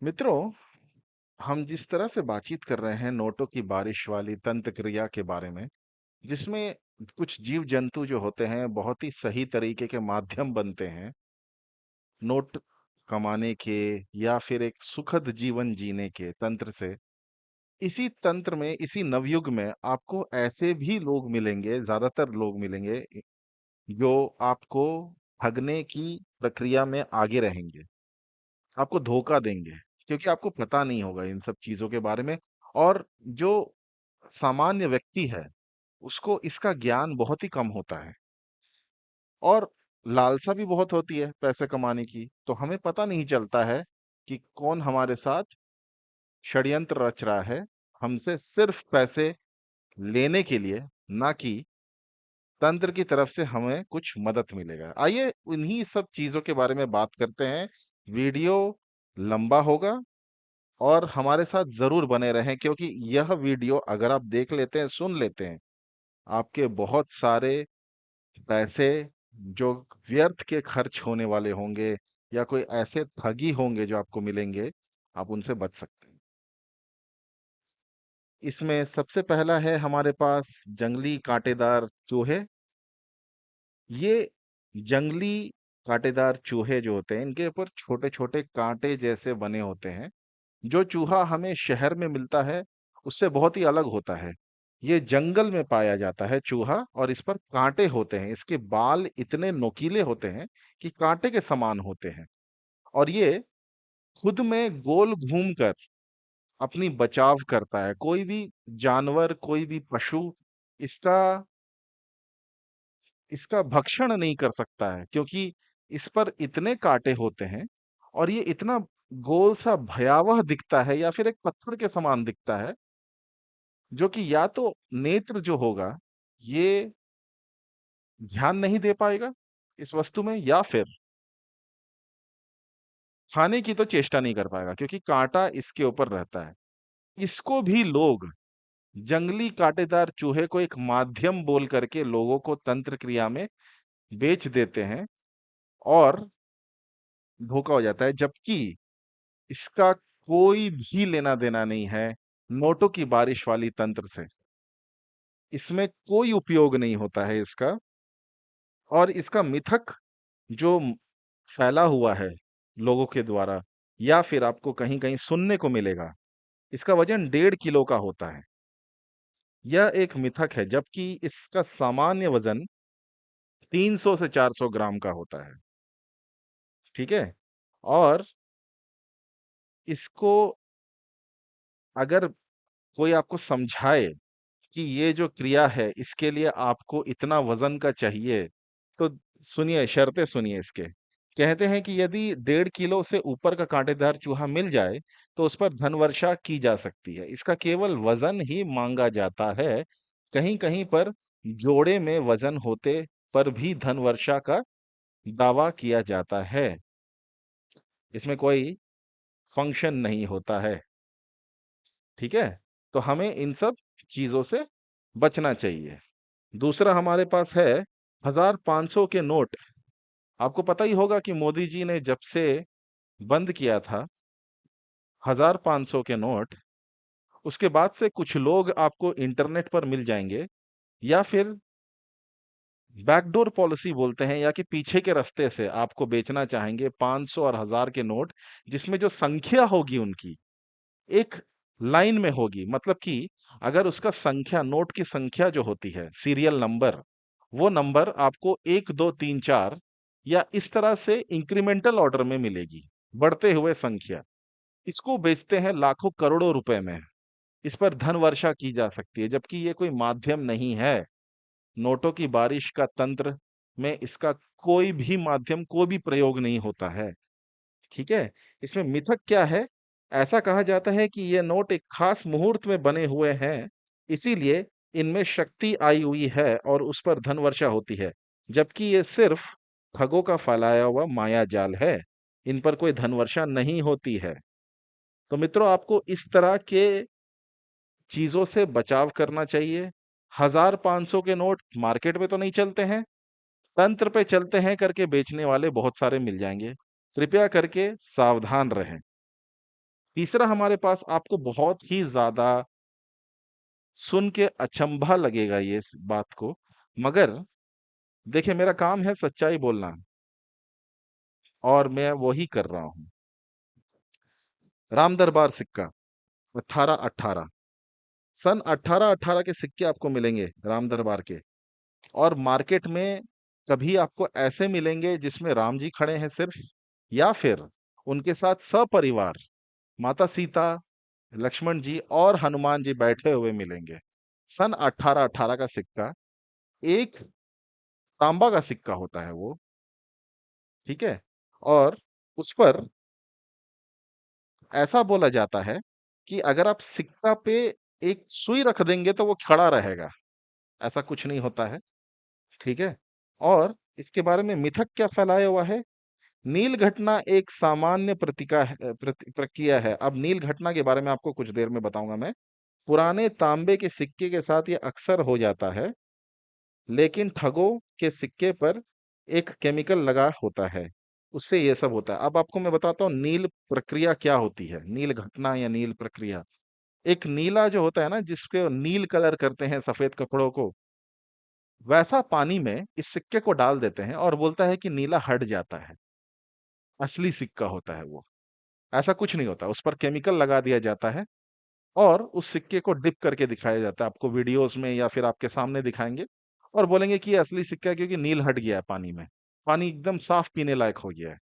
मित्रों, हम जिस तरह से बातचीत कर रहे हैं नोटों की बारिश वाली तंत्र क्रिया के बारे में, जिसमें कुछ जीव जंतु जो होते हैं बहुत ही सही तरीके के माध्यम बनते हैं नोट कमाने के या फिर एक सुखद जीवन जीने के तंत्र से। इसी तंत्र में, इसी नवयुग में आपको ऐसे भी लोग मिलेंगे, ज्यादातर लोग मिलेंगे जो आपको ठगने की प्रक्रिया में आगे रहेंगे, आपको धोखा देंगे, क्योंकि आपको पता नहीं होगा इन सब चीजों के बारे में। और जो सामान्य व्यक्ति है, उसको इसका ज्ञान बहुत ही कम होता है और लालसा भी बहुत होती है पैसे कमाने की, तो हमें पता नहीं चलता है कि कौन हमारे साथ षड्यंत्र रच रहा है, हमसे सिर्फ पैसे लेने के लिए, ना कि तंत्र की तरफ से हमें कुछ मदद मिलेगा। आइए उन्हीं सब चीजों के बारे में बात करते हैं। वीडियो लंबा होगा और हमारे साथ जरूर बने रहें, क्योंकि यह वीडियो अगर आप देख लेते हैं, सुन लेते हैं, आपके बहुत सारे पैसे जो व्यर्थ के खर्च होने वाले होंगे या कोई ऐसे ठगी होंगे जो आपको मिलेंगे, आप उनसे बच सकते हैं। इसमें सबसे पहला है हमारे पास जंगली कांटेदार चूहे। ये जंगली कांटेदार चूहे जो होते हैं, इनके ऊपर छोटे छोटे कांटे जैसे बने होते हैं। जो चूहा हमें शहर में मिलता है उससे बहुत ही अलग होता है। ये जंगल में पाया जाता है चूहा, और इस पर कांटे होते हैं। इसके बाल इतने नुकीले होते हैं कि कांटे के समान होते हैं। और ये खुद में गोल घूमकर अपनी बचाव करता है। कोई भी जानवर, कोई भी पशु इसका इसका भक्षण नहीं कर सकता है, क्योंकि इस पर इतने कांटे होते हैं और ये इतना गोल सा भयावह दिखता है, या फिर एक पत्थर के समान दिखता है, जो कि या तो नेत्र जो होगा ये ध्यान नहीं दे पाएगा इस वस्तु में, या फिर खाने की तो चेष्टा नहीं कर पाएगा, क्योंकि कांटा इसके ऊपर रहता है। इसको भी लोग, जंगली कांटेदार चूहे को एक माध्यम बोल करके लोगों को तंत्र क्रिया में बेच देते हैं और धोखा हो जाता है, जबकि इसका कोई भी लेना देना नहीं है नोटों की बारिश वाली तंत्र से। इसमें कोई उपयोग नहीं होता है इसका। और इसका मिथक जो फैला हुआ है लोगों के द्वारा, या फिर आपको कहीं कहीं सुनने को मिलेगा, इसका वजन 1.5 किलो का होता है। यह एक मिथक है, जबकि इसका सामान्य वजन 300 से 400 ग्राम का होता है। ठीक है। और इसको अगर कोई आपको समझाए कि ये जो क्रिया है इसके लिए आपको इतना वजन का चाहिए, तो सुनिए, शर्तें सुनिए इसके। कहते हैं कि यदि 1.5 किलो से ऊपर का कांटेदार चूहा मिल जाए तो उस पर धनवर्षा की जा सकती है। इसका केवल वजन ही मांगा जाता है। कहीं कहीं पर जोड़े में वजन होते पर भी धनवर्षा का दावा किया जाता है। इसमें कोई फंक्शन नहीं होता है। ठीक है। तो हमें इन सब चीजों से बचना चाहिए। दूसरा हमारे पास है 1500 के नोट। आपको पता ही होगा कि मोदी जी ने जब से बंद किया था 1500 के नोट, उसके बाद से कुछ लोग आपको इंटरनेट पर मिल जाएंगे, या फिर बैकडोर पॉलिसी बोलते हैं, या कि पीछे के रास्ते से आपको बेचना चाहेंगे 500 और 1000 के नोट, जिसमें जो संख्या होगी उनकी एक लाइन में होगी। मतलब कि अगर उसका संख्या, नोट की संख्या जो होती है, सीरियल नंबर, वो नंबर आपको 1 2 3 4 या इस तरह से इंक्रीमेंटल ऑर्डर में मिलेगी, बढ़ते हुए संख्या। इसको बेचते हैं लाखों करोड़ों रुपए में। इस पर धन वर्षा की जा सकती है, जबकि ये कोई माध्यम नहीं है। नोटों की बारिश का तंत्र में इसका कोई भी माध्यम, कोई भी प्रयोग नहीं होता है। ठीक है। इसमें मिथक क्या है? ऐसा कहा जाता है कि ये नोट एक खास मुहूर्त में बने हुए हैं, इसीलिए इनमें शक्ति आई हुई है और उस पर धन वर्षा होती है, जबकि ये सिर्फ ठगों का फैलाया हुआ माया जाल है। इन पर कोई धन वर्षा नहीं होती है। तो मित्रों, आपको इस तरह के चीजों से बचाव करना चाहिए। 1500 के नोट मार्केट में तो नहीं चलते हैं, तंत्र पे चलते हैं करके बेचने वाले बहुत सारे मिल जाएंगे। कृपया करके सावधान रहें। तीसरा हमारे पास आपको बहुत ही ज्यादा सुन के अचंभा लगेगा ये बात को, मगर देखिए मेरा काम है सच्चाई बोलना, और मैं वो ही कर रहा हूं। राम दरबार सिक्का 1818, सन 1818 के सिक्के आपको मिलेंगे राम दरबार के। और मार्केट में कभी आपको ऐसे मिलेंगे जिसमें राम जी खड़े हैं सिर्फ, या फिर उनके साथ सपरिवार माता सीता, लक्ष्मण जी और हनुमान जी बैठे हुए मिलेंगे। सन 1818 का सिक्का, एक तांबा का सिक्का होता है वो, ठीक है। और उस पर ऐसा बोला जाता है कि अगर आप सिक्का पे एक सुई रख देंगे तो वो खड़ा रहेगा। ऐसा कुछ नहीं होता है, ठीक है। और इसके बारे में मिथक क्या फैलाया हुआ है। नील घटना एक सामान्य प्रक्रिया है। अब नील घटना के बारे में आपको कुछ देर में बताऊंगा मैं। पुराने तांबे के सिक्के के साथ ये अक्सर हो जाता है, लेकिन ठगों के सिक्के पर एक केमिकल लगा होता है, उससे ये सब होता है। अब आपको मैं बताता हूँ नील प्रक्रिया क्या होती है, नील घटना या नील प्रक्रिया। एक नीला जो होता है ना, जिसके नील कलर करते हैं सफेद कपड़ों को, वैसा पानी में इस सिक्के को डाल देते हैं और बोलता है कि नीला हट जाता है। असली सिक्का होता है वो। ऐसा कुछ नहीं होता, उस पर केमिकल लगा दिया जाता है और उस सिक्के को डिप करके दिखाया जाता है आपको वीडियोस में, या फिर आपके सामने दिखाएंगे और बोलेंगे कि ये असली सिक्का है क्योंकि नील हट गया है पानी में, पानी एकदम साफ पीने लायक हो गया है।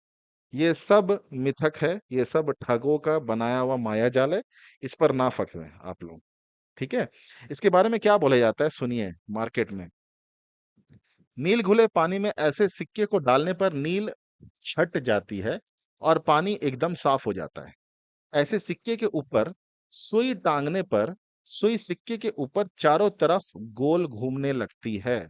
ये सब मिथक है, ये सब ठगों का बनाया हुआ माया जाल है। इस पर ना फंसें आप लोग, ठीक है। इसके बारे में क्या बोला जाता है सुनिए। मार्केट में नील घुले पानी में ऐसे सिक्के को डालने पर नील छट जाती है और पानी एकदम साफ हो जाता है। ऐसे सिक्के के ऊपर सुई टांगने पर सुई सिक्के के ऊपर चारों तरफ गोल घूमने लगती है।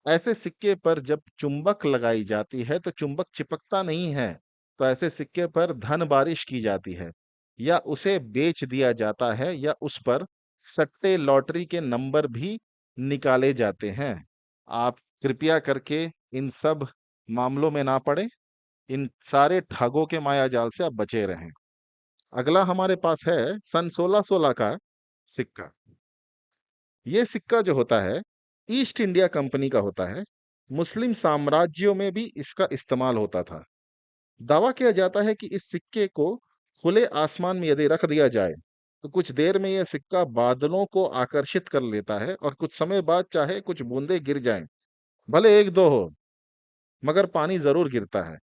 ऐसे सिक्के पर जब चुंबक लगाई जाती है तो चुंबक चिपकता नहीं है। तो ऐसे सिक्के पर धन बारिश की जाती है, या उसे बेच दिया जाता है, या उस पर सट्टे लॉटरी के नंबर भी निकाले जाते हैं। आप कृपया करके इन सब मामलों में ना पड़े। इन सारे ठगों के माया जाल से आप बचे रहें। अगला हमारे पास है सन 1616 का सिक्का। ये सिक्का जो होता है ईस्ट इंडिया कंपनी का होता है। मुस्लिम साम्राज्यों में भी इसका इस्तेमाल होता था। दावा किया जाता है कि इस सिक्के को खुले आसमान में यदि रख दिया जाए तो कुछ देर में यह सिक्का बादलों को आकर्षित कर लेता है, और कुछ समय बाद चाहे कुछ बूंदें गिर जाएं, भले एक दो हो, मगर पानी जरूर गिरता है।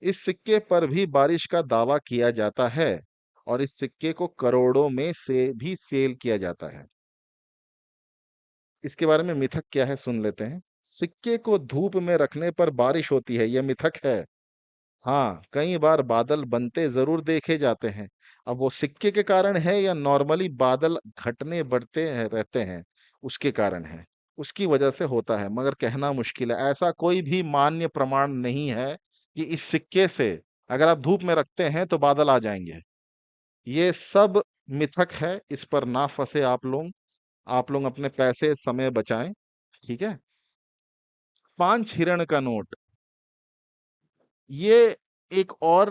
इस सिक्के पर भी बारिश का दावा किया जाता है, और इस सिक्के को करोड़ों में से भी सेल किया जाता है। इसके बारे में मिथक क्या है सुन लेते हैं। सिक्के को धूप में रखने पर बारिश होती है, यह मिथक है। हाँ, कई बार बादल बनते जरूर देखे जाते हैं। अब वो सिक्के के कारण है या नॉर्मली बादल घटने बढ़ते हैं रहते हैं, उसके कारण है, उसकी वजह से होता है, मगर कहना मुश्किल है। ऐसा कोई भी मान्य प्रमाण नहीं है कि इस सिक्के से अगर आप धूप में रखते हैं तो बादल आ जाएंगे। ये सब मिथक है, इस पर ना फंसे आप लोग। आप लोग अपने पैसे समय बचाएं, ठीक है। 5 हिरण का नोट, ये एक और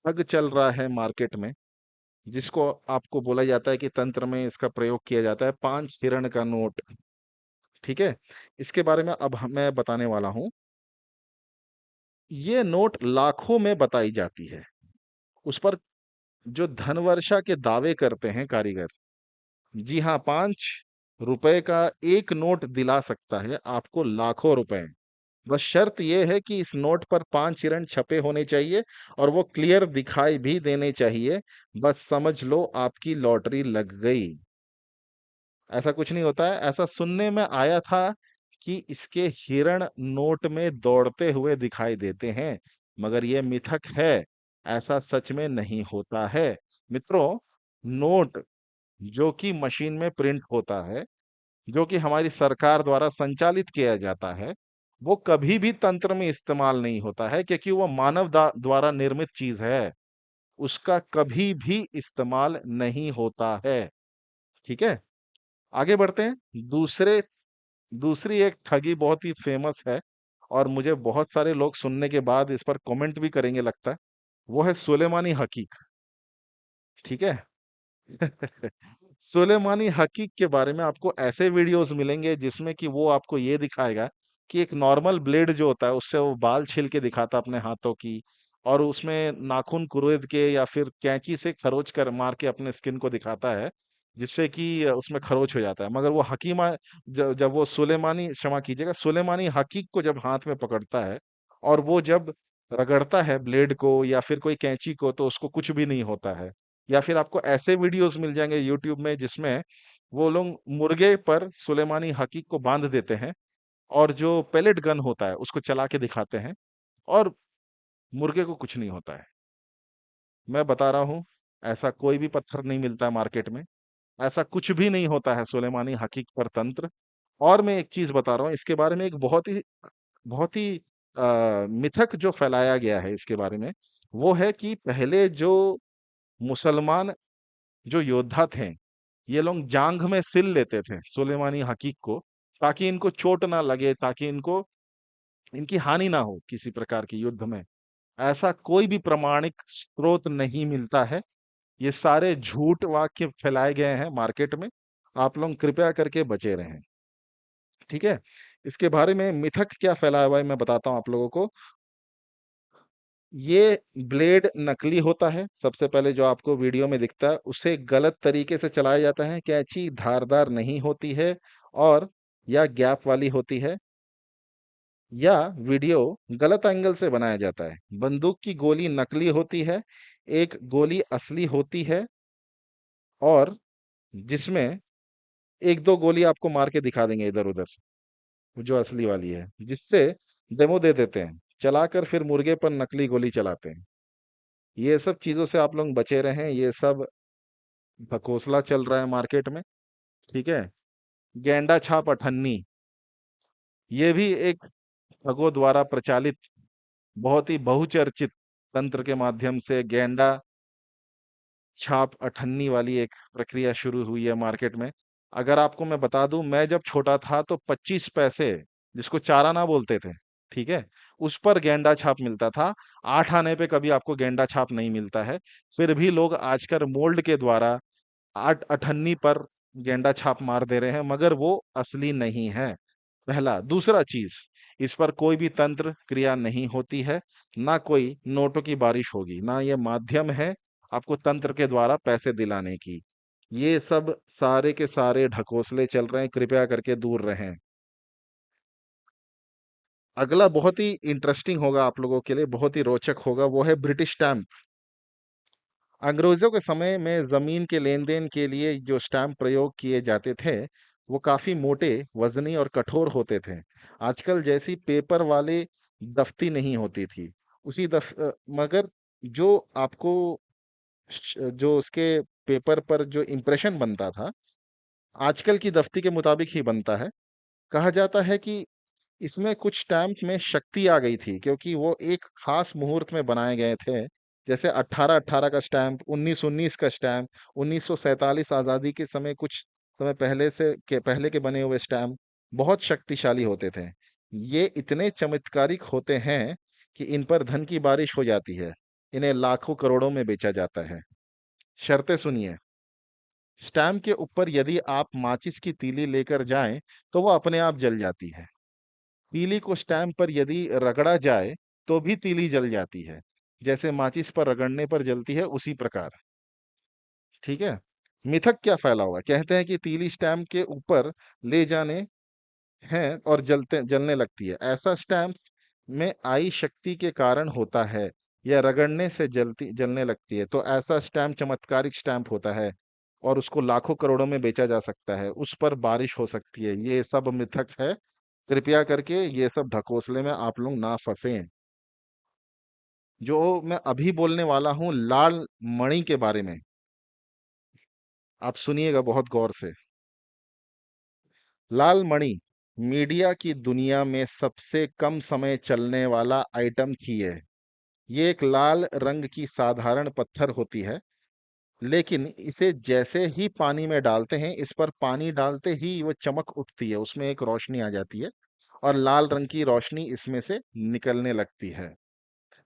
ठग चल रहा है मार्केट में, जिसको आपको बोला जाता है कि तंत्र में इसका प्रयोग किया जाता है। 5 हिरण का नोट, ठीक है। इसके बारे में अब मैं बताने वाला हूं। ये नोट लाखों में बताई जाती है। उस पर जो धनवर्षा के दावे करते हैं कारीगर, जी हाँ, 5 रुपए का एक नोट दिला सकता है आपको लाखों रुपए। बस शर्त यह है कि इस नोट पर 5 हिरण छपे होने चाहिए और वो क्लियर दिखाई भी देने चाहिए। बस समझ लो आपकी लॉटरी लग गई। ऐसा कुछ नहीं होता है। ऐसा सुनने में आया था कि इसके हिरण नोट में दौड़ते हुए दिखाई देते हैं, मगर ये मिथक है। ऐसा सच में नहीं होता है। मित्रों, नोट जो कि मशीन में प्रिंट होता है, जो कि हमारी सरकार द्वारा संचालित किया जाता है, वो कभी भी तंत्र में इस्तेमाल नहीं होता है, क्योंकि वो मानव द्वारा निर्मित चीज है। उसका कभी भी इस्तेमाल नहीं होता है, ठीक है। आगे बढ़ते हैं। दूसरी एक ठगी बहुत ही फेमस है, और मुझे बहुत सारे लोग सुनने के बाद इस पर कमेंट भी करेंगे लगता है। वो है सुलेमानी हकीक, ठीक है। सुलेमानी हकीक के बारे में आपको ऐसे वीडियोस मिलेंगे जिसमें कि वो आपको ये दिखाएगा कि एक नॉर्मल ब्लेड जो होता है उससे वो बाल छील के दिखाता अपने हाथों की, और उसमें नाखून कुरेद के या फिर कैंची से खरोच कर मार के अपने स्किन को दिखाता है, जिससे कि उसमें खरोच हो जाता है। मगर वो हकीमा, जब जब वो सुलेमानी, क्षमा कीजिएगा, सुलेमानी हकीक को जब हाथ में पकड़ता है और वो जब रगड़ता है ब्लेड को या फिर कोई कैंची को, तो उसको कुछ भी नहीं होता है। या फिर आपको ऐसे वीडियोस मिल जाएंगे यूट्यूब में जिसमें वो लोग मुर्गे पर सुलेमानी हकीक को बांध देते हैं और जो पेलेट गन होता है उसको चला के दिखाते हैं, और मुर्गे को कुछ नहीं होता है। मैं बता रहा हूँ, ऐसा कोई भी पत्थर नहीं मिलता है मार्केट में, ऐसा कुछ भी नहीं होता है सुलेमानी हकीक पर तंत्र। और मैं एक चीज बता रहा हूँ इसके बारे में, एक बहुत ही मिथक जो फैलाया गया है इसके बारे में, वो है कि पहले जो मुसलमान जो योद्धा थे, ये लोग जांघ में सिल लेते थे सुलेमानी हकीक को, ताकि इनको चोट ना लगे, ताकि इनको इनकी हानि ना हो किसी प्रकार की युद्ध में। ऐसा कोई भी प्रमाणिक स्रोत नहीं मिलता है। ये सारे झूठ वाक्य फैलाए गए हैं मार्केट में। आप लोग कृपया करके बचे रहें। ठीक है। इसके बारे में मिथक क्या फैलाया हुआ है मैं बताता हूँ आप लोगों को। ये ब्लेड नकली होता है। सबसे पहले जो आपको वीडियो में दिखता है उसे गलत तरीके से चलाया जाता है। कैंची धारदार नहीं होती है, और या गैप वाली होती है, या वीडियो गलत एंगल से बनाया जाता है। बंदूक की गोली नकली होती है, एक गोली असली होती है, और जिसमें एक दो गोली आपको मार के दिखा देंगे इधर उधर, जो असली वाली है, जिससे डेमो दे देते हैं, चलाकर फिर मुर्गे पर नकली गोली चलाते हैं। ये सब चीजों से आप लोग बचे रहें। ये सब ढकोसला चल रहा है मार्केट में। ठीक है। गेंडा छाप अठन्नी, ये भी एक ठगों द्वारा प्रचालित बहुत ही बहुचर्चित तंत्र के माध्यम से गेंडा छाप अठन्नी वाली एक प्रक्रिया शुरू हुई है मार्केट में। अगर आपको मैं बता दूं, मैं जब छोटा था तो 25 पैसे, जिसको चार आना बोलते थे, ठीक है, उस पर गेंडा छाप मिलता था। 8 आने पे कभी आपको गेंडा छाप नहीं मिलता है। फिर भी लोग आजकल मोल्ड के द्वारा आठ अठन्नी पर गेंडा छाप मार दे रहे हैं, मगर वो असली नहीं है। पहला। दूसरा चीज, इस पर कोई भी तंत्र क्रिया नहीं होती है, ना कोई नोटों की बारिश होगी, ना ये माध्यम है आपको तंत्र के द्वारा पैसे दिलाने की। ये सब सारे के सारे ढकोसले चल रहे हैं, कृपया करके दूर रहें। अगला बहुत ही इंटरेस्टिंग होगा आप लोगों के लिए, बहुत ही रोचक होगा, वो है ब्रिटिश स्टैंप। अंग्रेजों के समय में जमीन के लेन देन के लिए जो स्टैम्प प्रयोग किए जाते थे, वो काफी मोटे, वजनी और कठोर होते थे। आजकल जैसी पेपर वाले दफ्ती नहीं होती थी। मगर जो आपको जो उसके पेपर पर जो इम्प्रेशन बनता था, आजकल की दफ्ती के मुताबिक ही बनता है। कहा जाता है कि इसमें कुछ स्टैम्प में शक्ति आ गई थी, क्योंकि वो एक खास मुहूर्त में बनाए गए थे। जैसे 1818 का स्टैम्प, 1919 का स्टैम्प, 1947 आज़ादी के समय, कुछ समय पहले के बने हुए स्टैम्प बहुत शक्तिशाली होते थे। ये इतने चमत्कारिक होते हैं कि इन पर धन की बारिश हो जाती है। इन्हें लाखों करोड़ों में बेचा जाता है। शर्तें सुनिए। स्टैम्प के ऊपर यदि आप माचिस की तीली लेकर जाएं तो वो अपने आप जल जाती है। तीली को स्टैम्प पर यदि रगड़ा जाए तो भी तीली जल जाती है। जैसे माचिस पर रगड़ने पर जलती है, उसी प्रकार। ठीक है। मिथक क्या फैला हुआ है? कहते हैं कि तीली स्टैम्प के ऊपर ले जाने हैं और जलने लगती है। ऐसा स्टैम्प में आई शक्ति के कारण होता है, या रगड़ने से जलने लगती है। तो ऐसा स्टैम्प चमत्कारिक स्टैम्प होता है, और उसको लाखों करोड़ों में बेचा जा सकता है, उस पर बारिश हो सकती है। ये सब मिथक है। कृपया करके ये सब ढकोसले में आप लोग ना फंसें। जो मैं अभी बोलने वाला हूं लाल मणि के बारे में, आप सुनिएगा बहुत गौर से। लाल मणि मीडिया की दुनिया में सबसे कम समय चलने वाला आइटम थी। ये एक लाल रंग की साधारण पत्थर होती है, लेकिन इसे जैसे ही पानी में डालते हैं, इस पर पानी डालते ही वो चमक उठती है, उसमें एक रोशनी आ जाती है, और लाल रंग की रोशनी इसमें से निकलने लगती है।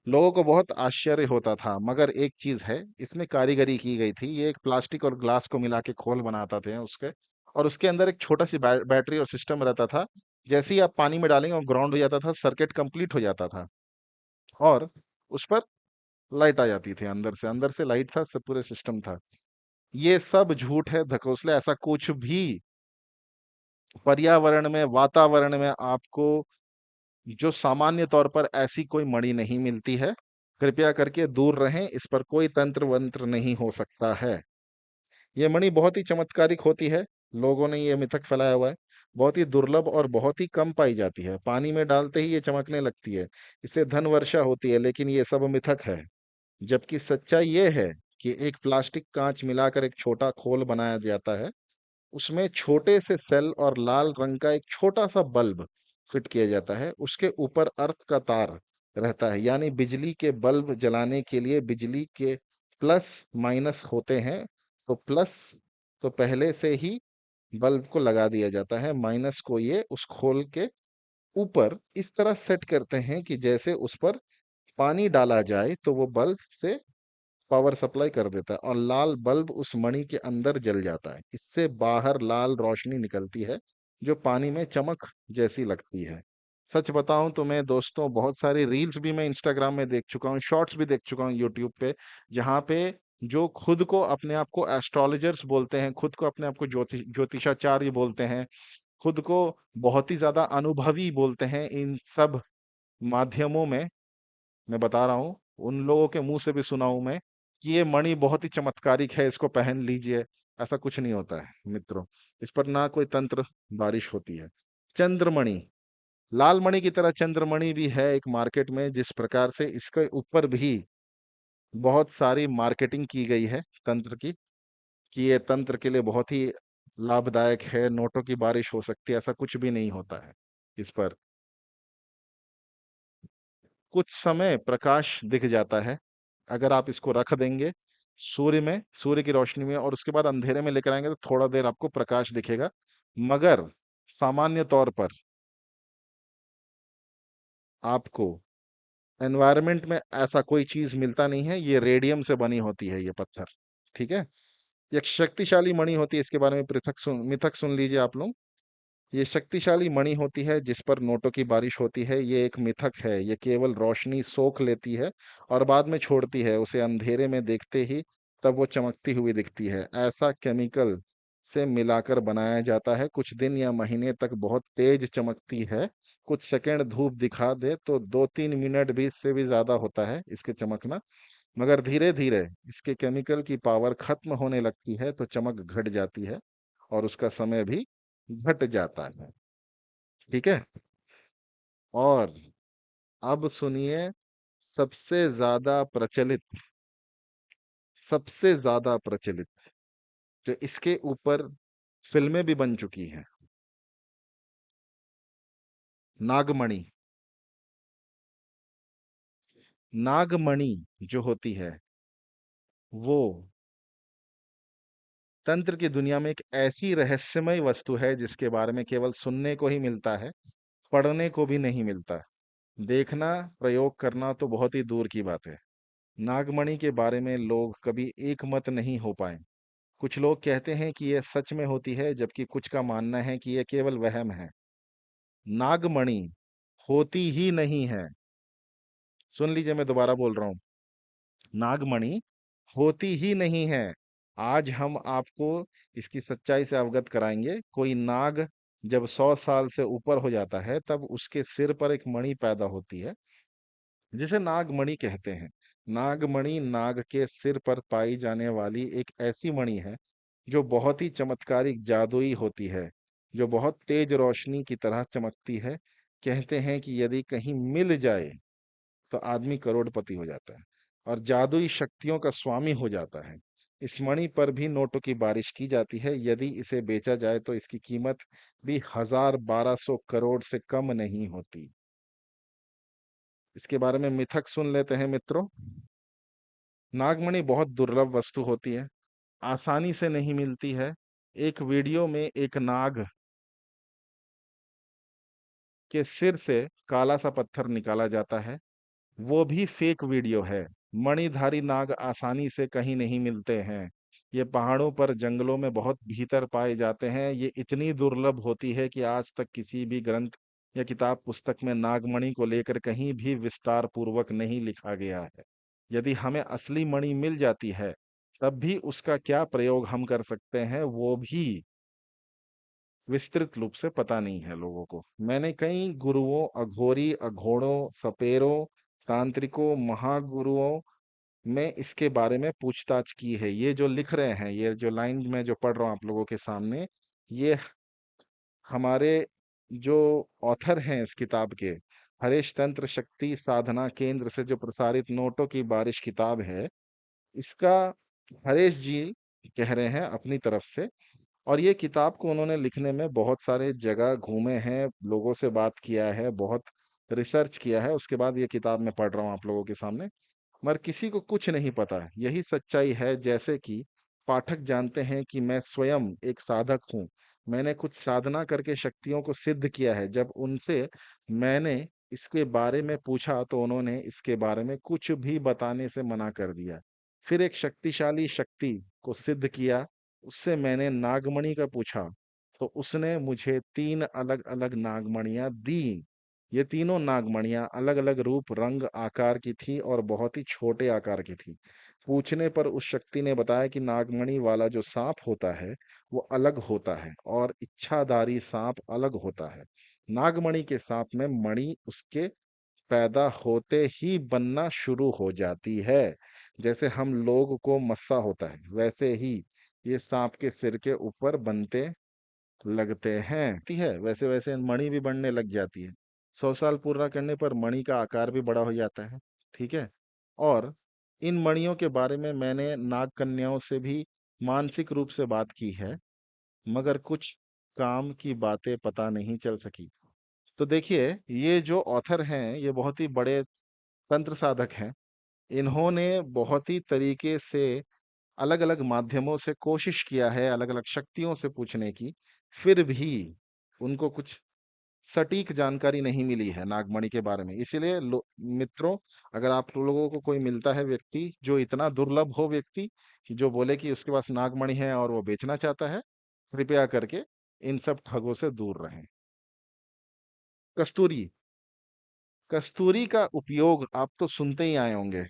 लोगों को बहुत आश्चर्य होता था, मगर एक चीज है, इसमें कारीगरी की गई थी। ये एक प्लास्टिक और ग्लास को मिला के खोल बनाता थे उसके, और उसके अंदर एक छोटा सी बैटरी और सिस्टम रहता था। जैसे ही आप पानी में डालेंगे वो ग्राउंड हो जाता था, सर्किट कंप्लीट हो जाता था, और उस पर लाइट आ जाती थी। अंदर से लाइट था, सब पूरे सिस्टम था। ये सब झूठ है, धकोसले। ऐसा कुछ भी पर्यावरण में, वातावरण में आपको जो सामान्य तौर पर ऐसी कोई मणि नहीं मिलती है। कृपया करके दूर रहें, इस पर कोई तंत्र वंत्र नहीं हो सकता है। ये मणि बहुत ही चमत्कारिक होती है। लोगों ने ये मिथक फैलाया हुआ है। बहुत ही दुर्लभ और बहुत ही कम पाई जाती है। पानी में डालते ही ये चमकने लगती है, इससे धन वर्षा होती है, लेकिन ये सब मिथक है। जबकि सच्चाई ये है कि एक प्लास्टिक कांच मिलाकर एक छोटा खोल बनाया जाता है, उसमें छोटे से सेल और लाल रंग का एक छोटा सा बल्ब फिट किया जाता है। उसके ऊपर अर्थ का तार रहता है, यानी बिजली के बल्ब जलाने के लिए बिजली के प्लस माइनस होते हैं। तो प्लस तो पहले से ही बल्ब को लगा दिया जाता है, माइनस को ये उस खोल के ऊपर इस तरह सेट करते हैं कि जैसे उस पर पानी डाला जाए तो वो बल्ब से पावर सप्लाई कर देता है, और लाल बल्ब उस मणि के अंदर जल जाता है। इससे बाहर लाल रोशनी निकलती है, जो पानी में चमक जैसी लगती है। सच बताऊं तो मैं दोस्तों, बहुत सारी रील्स भी मैं इंस्टाग्राम में देख चुका हूँ, शॉर्ट्स भी देख चुका हूँ यूट्यूब पे, जहाँ पे जो खुद को अपने आप को एस्ट्रोलॉजर्स बोलते हैं, खुद को अपने आप को ज्योतिषाचार्य बोलते हैं, खुद को बहुत ही ज्यादा अनुभवी बोलते हैं, इन सब माध्यमों में मैं बता रहा हूँ, उन लोगों के मुंह से भी सुना हूं मैं कि ये मणि बहुत ही चमत्कारिक है, इसको पहन लीजिए। ऐसा कुछ नहीं होता है मित्रों। इस पर ना कोई तंत्र बारिश होती है। चंद्रमणि, लाल मणि की तरह चंद्रमणि भी है एक मार्केट में। जिस प्रकार से इसके ऊपर भी बहुत सारी मार्केटिंग की गई है तंत्र की, कि ये तंत्र के लिए बहुत ही लाभदायक है, नोटों की बारिश हो सकती है, ऐसा कुछ भी नहीं होता है इस पर। कुछ समय प्रकाश दिख जाता है, अगर आप इसको रख देंगे सूर्य में, सूर्य की रोशनी में, और उसके बाद अंधेरे में लेकर आएंगे तो थोड़ा देर आपको प्रकाश दिखेगा। मगर सामान्य तौर पर आपको एनवायरनमेंट में ऐसा कोई चीज मिलता नहीं है। ये रेडियम से बनी होती है ये पत्थर, ठीक है। ये एक शक्तिशाली मणि होती है, इसके बारे में पृथक मिथक सुन लीजिए आप लोग। ये शक्तिशाली मणि होती है जिस पर नोटों की बारिश होती है। ये एक मिथक है, ये केवल रोशनी सोख लेती है और बाद में छोड़ती है। उसे अंधेरे में देखते ही तब वो चमकती हुई दिखती है। ऐसा केमिकल से मिलाकर बनाया जाता है, कुछ दिन या महीने तक बहुत तेज चमकती है। कुछ सेकंड धूप दिखा दे तो 2-3 मिनट भी, इससे भी ज्यादा होता है इसके चमकना। मगर धीरे धीरे इसके केमिकल की पावर खत्म होने लगती है तो चमक घट जाती है, और उसका समय भी घट जाता है, ठीक है। और अब सुनिए, सबसे ज्यादा प्रचलित, सबसे ज्यादा प्रचलित, जो इसके ऊपर फिल्में भी बन चुकी हैं, नागमणि। नागमणि जो होती है, वो तंत्र की दुनिया में एक ऐसी रहस्यमय वस्तु है जिसके बारे में केवल सुनने को ही मिलता है, पढ़ने को भी नहीं मिलता। देखना, प्रयोग करना तो बहुत ही दूर की बात है। नागमणि के बारे में लोग कभी एक मत नहीं हो पाए। कुछ लोग कहते हैं कि यह सच में होती है, जबकि कुछ का मानना है कि यह केवल वहम है। नागमणि होती ही नहीं है। सुन लीजिए, मैं दोबारा बोल रहा हूँ, नागमणि होती ही नहीं है। आज हम आपको इसकी सच्चाई से अवगत कराएंगे। कोई नाग जब 100 साल से ऊपर हो जाता है, तब उसके सिर पर एक मणि पैदा होती है, जिसे नागमणि कहते हैं। नागमणि नाग के सिर पर पाई जाने वाली एक ऐसी मणि है जो बहुत ही चमत्कारिक, जादुई होती है, जो बहुत तेज रोशनी की तरह चमकती है। कहते हैं कि यदि कहीं मिल जाए तो आदमी करोड़पति हो जाता है और जादुई शक्तियों का स्वामी हो जाता है। इस मणि पर भी नोटों की बारिश की जाती है। यदि इसे बेचा जाए तो इसकी कीमत भी 1000-1200 करोड़ से कम नहीं होती। इसके बारे में मिथक सुन लेते हैं मित्रों। नागमणि बहुत दुर्लभ वस्तु होती है, आसानी से नहीं मिलती है। एक वीडियो में एक नाग के सिर से काला सा पत्थर निकाला जाता है, वो भी फेक वीडियो है। मणिधारी नाग आसानी से कहीं नहीं मिलते हैं। ये पहाड़ों पर जंगलों में बहुत भीतर पाए जाते हैं। ये इतनी दुर्लभ होती है कि आज तक किसी भी ग्रंथ या किताब पुस्तक में नागमणि को लेकर कहीं भी विस्तार पूर्वक नहीं लिखा गया है। यदि हमें असली मणि मिल जाती है, तब भी उसका क्या प्रयोग हम कर सकते हैं, वो भी विस्तृत रूप से पता नहीं है लोगों को। मैंने कई गुरुओं, अघोरी, अघोड़ों, सपेरों, तांत्रिकों, महागुरुओं में इसके बारे में पूछताछ की है। ये जो लिख रहे हैं, ये जो लाइन मैं जो पढ़ रहा हूँ आप लोगों के सामने, ये हमारे जो ऑथर हैं इस किताब के, हरेश तंत्र शक्ति साधना केंद्र से जो प्रसारित नोटों की बारिश किताब है, इसका हरेश जी कह रहे हैं अपनी तरफ से। और ये किताब को उन्होंने लिखने में बहुत सारे जगह घूमे हैं, लोगों से बात किया है, बहुत रिसर्च किया है, उसके बाद ये किताब मैं पढ़ रहा हूँ आप लोगों के सामने। मगर किसी को कुछ नहीं पता है। यही सच्चाई है। जैसे कि पाठक जानते हैं कि मैं स्वयं एक साधक हूँ। मैंने कुछ साधना करके शक्तियों को सिद्ध किया है। जब उनसे मैंने इसके बारे में पूछा तो उन्होंने इसके बारे में कुछ भी बताने से मना कर दिया। फिर एक शक्तिशाली शक्ति को सिद्ध किया। उससे मैंने नागमणि का पूछा, तो उसने मुझे 3 अलग-अलग नागमणियाँ दी। ये तीनों नागमणियाँ अलग-अलग रूप, रंग, आकार की थी और बहुत ही छोटे आकार की थी। पूछने पर उस शक्ति ने बताया कि नागमणि वाला जो सांप होता है, वो अलग होता है और इच्छाधारी सांप अलग होता है। नागमणि के सांप में मणि उसके पैदा होते ही बनना शुरू हो जाती है। जैसे हम लोग को मस्सा होता है, वैसे ही ये सांप के सिर के ऊपर बनते लगते हैं। ती है वैसे वैसे मणि भी बढ़ने लग जाती है। 100 साल पूरा करने पर मणि का आकार भी बड़ा हो जाता है। ठीक है। और इन मणियों के बारे में मैंने नाग कन्याओं से भी मानसिक रूप से बात की है, मगर कुछ काम की बातें पता नहीं चल सकी। तो देखिए, ये जो ऑथर हैं ये बहुत ही बड़े तंत्र साधक हैं। इन्होंने बहुत ही तरीके से अलग अलग माध्यमों से कोशिश किया है अलग अलग शक्तियों से पूछने की। फिर भी उनको कुछ सटीक जानकारी नहीं मिली है नागमणि के बारे में। इसीलिए मित्रों, अगर आप लोगों को कोई मिलता है व्यक्ति जो इतना दुर्लभ हो, व्यक्ति कि जो बोले कि उसके पास नागमणि है और वो बेचना चाहता है, कृपया करके इन सब ठगों से दूर रहें। कस्तूरी। कस्तूरी का उपयोग आप तो सुनते ही आए होंगे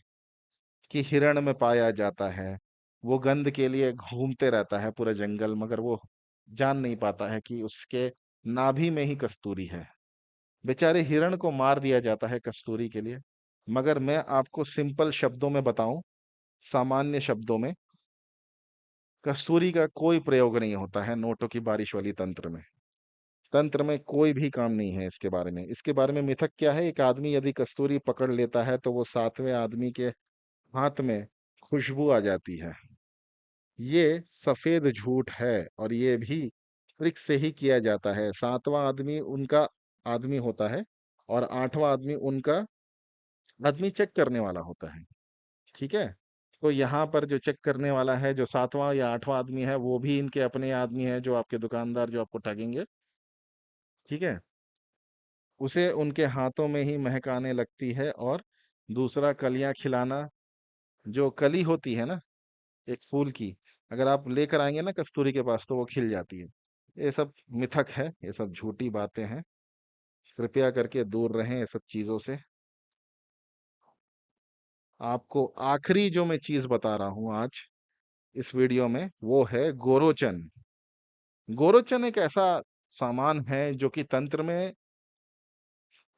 कि हिरण में पाया जाता है। वो गंध के लिए घूमते रहता है पूरा जंगल, मगर वो जान नहीं पाता है कि उसके नाभि में ही कस्तूरी है। बेचारे हिरण को मार दिया जाता है कस्तूरी के लिए। मगर मैं आपको सिंपल शब्दों में बताऊं, सामान्य शब्दों में, कस्तूरी का कोई प्रयोग नहीं होता है नोटों की बारिश वाली तंत्र में। तंत्र में कोई भी काम नहीं है इसके बारे में। इसके बारे में मिथक क्या है, एक आदमी यदि कस्तूरी पकड़ लेता है तो वो 7वें आदमी के हाथ में खुशबू आ जाती है। ये सफेद झूठ है और ये भी ट्रिक से ही किया जाता है। 7वां आदमी उनका आदमी होता है और 8वां आदमी उनका आदमी चेक करने वाला होता है। ठीक है। तो यहाँ पर जो चेक करने वाला है, जो 7वां या 8वां आदमी है, वो भी इनके अपने आदमी है, जो आपके दुकानदार जो आपको ठगेंगे। ठीक है। उसे उनके हाथों में ही महक आने लगती है। और दूसरा, कलियां खिलाना। जो कली होती है ना एक फूल की, अगर आप लेकर आएंगे ना कस्तूरी के पास तो वो खिल जाती है। ये सब मिथक है, ये सब झूठी बातें हैं। कृपया करके दूर रहें ये सब चीजों से। आपको आखिरी जो मैं चीज बता रहा हूं आज इस वीडियो में, वो है गोरोचन। गोरोचन एक ऐसा सामान है जो कि तंत्र में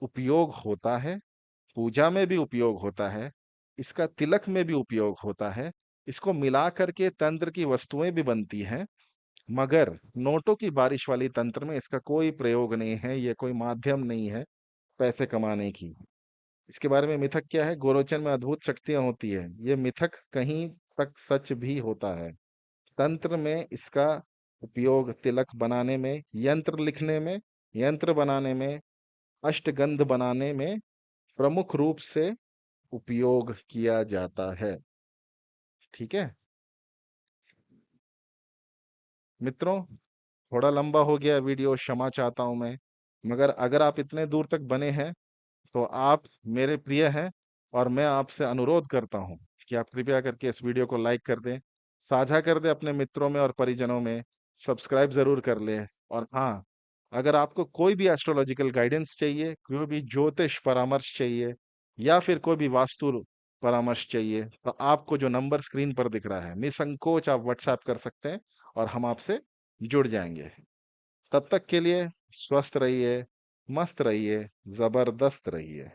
उपयोग होता है, पूजा में भी उपयोग होता है, इसका तिलक में भी उपयोग होता है। इसको मिला करके तंत्र की वस्तुएं भी बनती हैं। मगर नोटों की बारिश वाली तंत्र में इसका कोई प्रयोग नहीं है, ये कोई माध्यम नहीं है पैसे कमाने की। इसके बारे में मिथक क्या है, गोरोचन में अद्भुत शक्तियां होती है, ये मिथक कहीं तक सच भी होता है। तंत्र में इसका उपयोग तिलक बनाने में, यंत्र लिखने में, यंत्र बनाने में, अष्टगंध बनाने में प्रमुख रूप से उपयोग किया जाता है। ठीक है मित्रों, थोड़ा लंबा हो गया वीडियो, क्षमा चाहता हूं मैं। मगर अगर आप इतने दूर तक बने हैं तो आप मेरे प्रिय हैं। और मैं आपसे अनुरोध करता हूँ कि आप कृपया करके इस वीडियो को लाइक कर दें, साझा कर दें अपने मित्रों में और परिजनों में, सब्सक्राइब ज़रूर कर लें। और हाँ, अगर आपको कोई भी एस्ट्रोलॉजिकल गाइडेंस चाहिए, कोई भी ज्योतिष परामर्श चाहिए या फिर कोई भी वास्तु परामर्श चाहिए, तो आपको जो नंबर स्क्रीन पर दिख रहा है, निसंकोच आप व्हाट्सएप कर सकते हैं और हम आपसे जुड़ जाएंगे। तब तक के लिए स्वस्थ रहिए, मस्त रहिए, जबरदस्त रहिए।